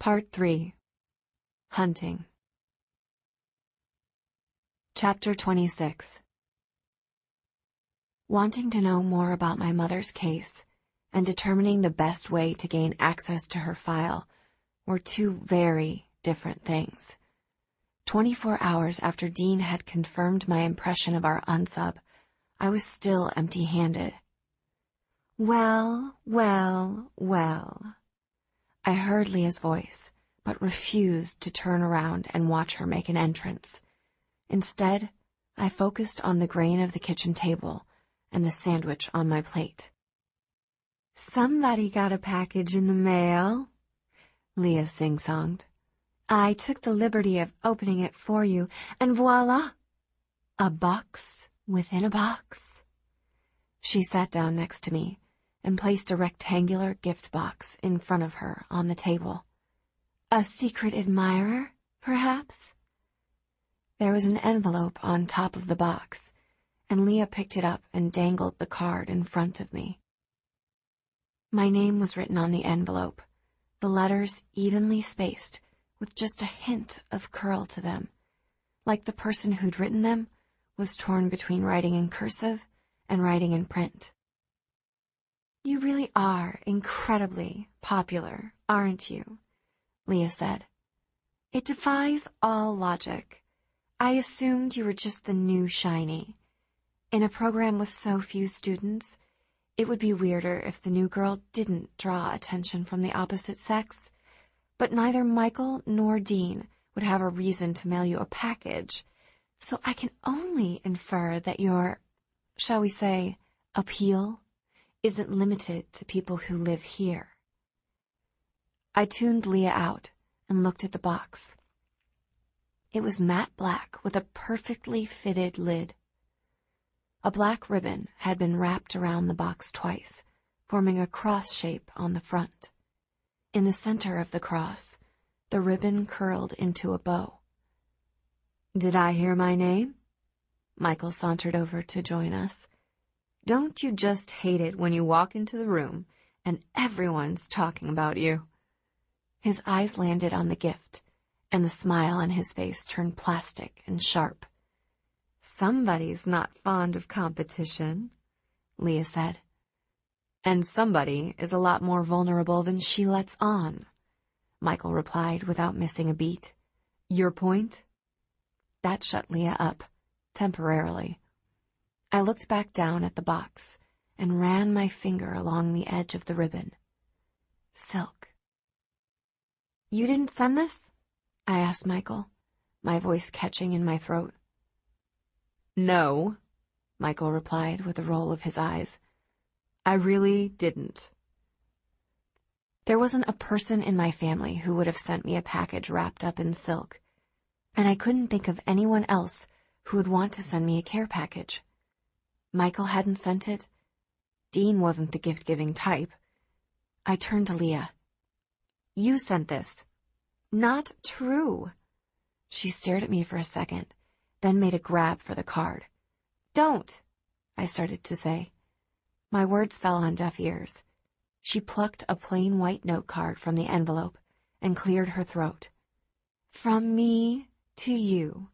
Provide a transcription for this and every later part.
Part 3. Hunting. Chapter 26. Wanting to know more about my mother's case and determining the best way to gain access to her file were two very different things. 24 hours after Dean had confirmed my impression of our unsub, I was still empty-handed. Well. I heard Leah's voice, but refused to turn around and watch her make an entrance. Instead, I focused on the grain of the kitchen table and the sandwich on my plate. "Somebody got a package in the mail," Leah sing-songed. "I took the liberty of opening it for you, and voila! A box within a box." She sat down next to me and placed a rectangular gift box in front of her on the table. "A secret admirer, perhaps?" There was an envelope on top of the box, and Leah picked it up and dangled the card in front of me. My name was written on the envelope, the letters evenly spaced with just a hint of curl to them, like the person who'd written them was torn between writing in cursive and writing in print. "You really are incredibly popular, aren't you?" Leah said. "It defies all logic. I assumed you were just the new shiny. In a program with so few students, it would be weirder if the new girl didn't draw attention from the opposite sex, but neither Michael nor Dean would have a reason to mail you a package, so I can only infer that your, shall we say, appeal isn't limited to people who live here." I tuned Leah out and looked at the box. It was matte black with a perfectly fitted lid. A black ribbon had been wrapped around the box twice, forming a cross shape on the front. In the center of the cross, the ribbon curled into a bow. "Did I hear my name?" Michael sauntered over to join us. "Don't you just hate it when you walk into the room and everyone's talking about you?" His eyes landed on the gift, and the smile on his face turned plastic and sharp. "Somebody's not fond of competition," Leah said. "And somebody is a lot more vulnerable than she lets on," Michael replied without missing a beat. "Your point?" That shut Leah up, temporarily. I looked back down at the box and ran my finger along the edge of the ribbon. Silk. "You didn't send this?" I asked Michael, my voice catching in my throat. "No," Michael replied with a roll of his eyes. "I really didn't." There wasn't a person in my family who would have sent me a package wrapped up in silk, and I couldn't think of anyone else who would want to send me a care package. Michael hadn't sent it. Dean wasn't the gift-giving type. I turned to Leah. "You sent this." "Not true." She stared at me for a second, then made a grab for the card. "Don't," I started to say. My words fell on deaf ears. She plucked a plain white note card from the envelope and cleared her throat. "From me to you."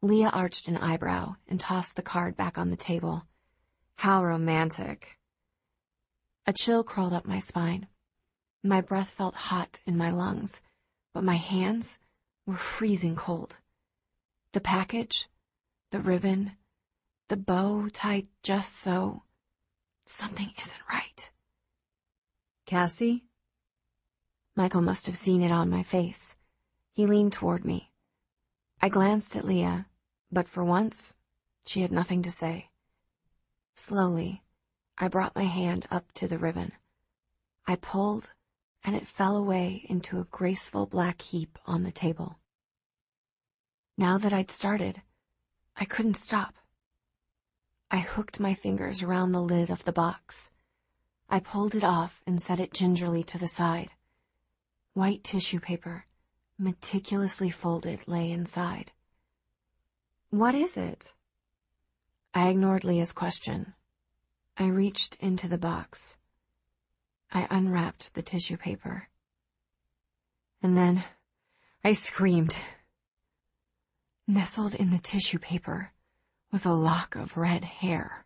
Leah arched an eyebrow and tossed the card back on the table. "How romantic." A chill crawled up my spine. My breath felt hot in my lungs, but my hands were freezing cold. The package, the ribbon, the bow tied just so. Something isn't right. "Cassie?" Michael must have seen it on my face. He leaned toward me. I glanced at Leah, but for once, she had nothing to say. Slowly, I brought my hand up to the ribbon. I pulled, and it fell away into a graceful black heap on the table. Now that I'd started, I couldn't stop. I hooked my fingers around the lid of the box. I pulled it off and set it gingerly to the side. White tissue paper, meticulously folded, lay inside. "What is it?" I ignored Leah's question. I reached into the box. I unwrapped the tissue paper. and then I screamed. Nestled in the tissue paper was a lock of red hair.